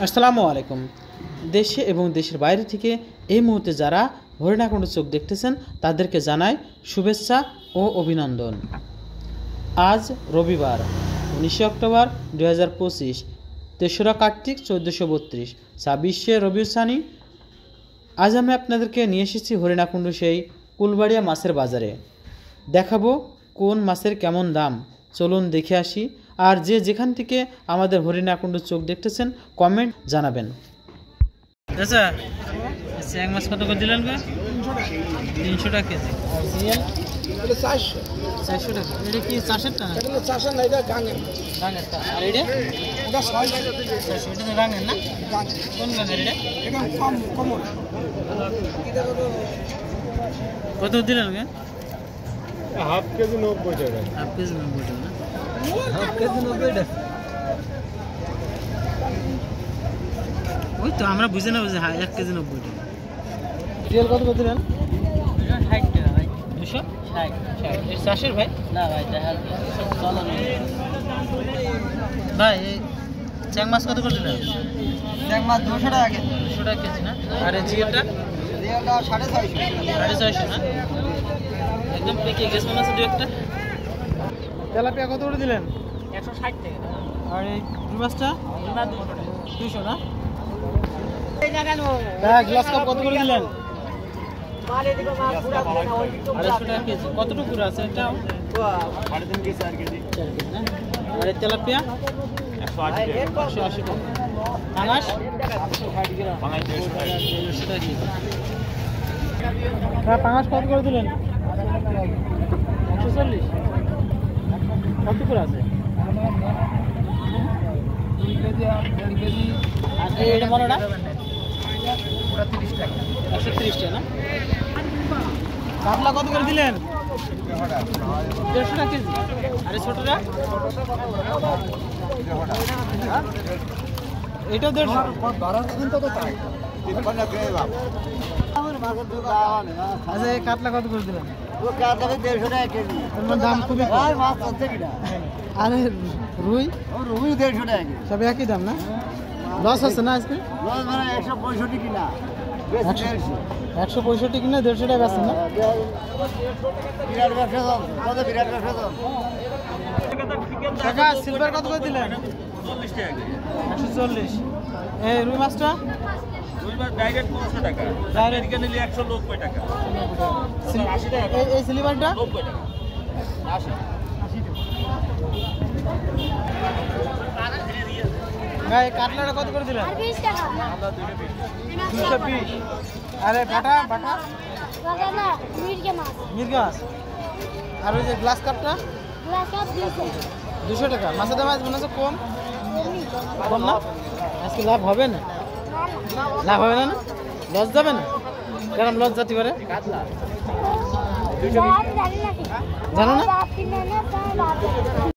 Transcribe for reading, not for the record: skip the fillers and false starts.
আসসালামু আলাইকুম। দেশে এবং দেশের বাইরে থেকে এই মুহূর্তে যারা হরিণাকুণ্ড চোখ দেখতেছেন তাদেরকে জানাই শুভেচ্ছা ও অভিনন্দন। আজ রবিবার 19 অক্টোবর 2025, 3রা কার্তিক 1432, 26শে রবিউল সানি। আজ আমি আপনাদেরকে নিয়ে এসেছি হরিণাকুণ্ড সেই কুলবাড়িয়া মাছের বাজারে। দেখাবো কোন মাছের কেমন দাম, চলুন দেখে আসি। আর যে যেখান থেকে আমাদের হরিণাকুণ্ড চোখ দেখতেছেন কমেন্ট জানাবেন। আচ্ছা, চ্যাং মাছ কত করে দিলেন? 300 টাকা কেজি। 400 টাকা। এটা কি চাষের টাকা? চাষের না, এটা গাঙের। আর এটা এটা 600। এটা তো গাঙের না? কোন গাঙের এটা? এটা কমন। কত দিলেন? হাফ কেজি 90 টাকা। হাফ কেজি 90 টাকা না? হাফ কেজি 90 টাকা। ওই তো আমরা বুঝে না, বুঝে 1 কেজি 90 টাকা। রিয়েল কত করে দিলেন? 60 টাকা ভাই। 260 এই চাষের ভাই? না ভাই, চলো না ভাই। এই চ্যাং মাছ কত করে দিলেন? চ্যাং মাছ 200 টাকা কেজি। 200 টাকা কেজি না? আর এই জিওলটা? রিয়েলটা 650। 650 না? একদম পেকে গেছে মনে আছে দু একটা। তেলাপিয়া কত করে দিলেন? 160 টাকা। আর এই রুই মাছটা? 200 না? হ্যাঁ, গ্লাস কাপ কত করে দিলেন? 250 টাকা কেজি। কতটুকু আছে এটা? 3.5 কেজি 4 কেজি। 4 কেজি না? আর এই তেলাপিয়া? 180 টাকা। পাঙাশ? 160 গ্রাম। পাঙাশ 150 টাকা কেজি। হ্যাঁ, পাঙাশ কত করে দিলেন? 140। কত করে আছে? 2 কেজি আর 1.5 কেজি। আর এটা বড়টা? ওটা 30 টাকা। 130 টাকা না? কাতলা কত করে দিলেন? 150 টাকা কেজি। আরে ছোটটা? এটা 150। আচ্ছা, এই কাতলা কত করে দিলেন? দাম খুবই কম। আরে রুই? রুই 150 টাকা। সব একই দাম না? লস আছে না আজকে? 165 কিনা। 165 কিনা 150 টাকা আছে না? বিরাট ব্যবসা চলছে। কত বিরাট ব্যবসা চলছে। টাকা সিলভার কত করে দিলেন? 40 টাকা। 140। এই রুই মাছটা? রুই মাছ ডাইরেক্ট 200 টাকা। ডাইরেক্ট নিলে 190 টাকা। 80 টাকা। এই সিলভারটা? 90 টাকা। 80 ভাই কাতলাটা কত করে দিলেন? 20 টাকা। 220। আরে বাটা বাটা? বাটা না, মির্গে মাছ। মির্গা মাছ। আর ওই যে গ্লাস কাপটা? Glass cup 200। 200 টাকা। মাছের দাম আজ মনে হচ্ছে কম। কম না? আজকে লাভ হবে না? লাভ হবে না? না লস যাবে না? কেন লস যেতে পারে? জানি না। জানো না?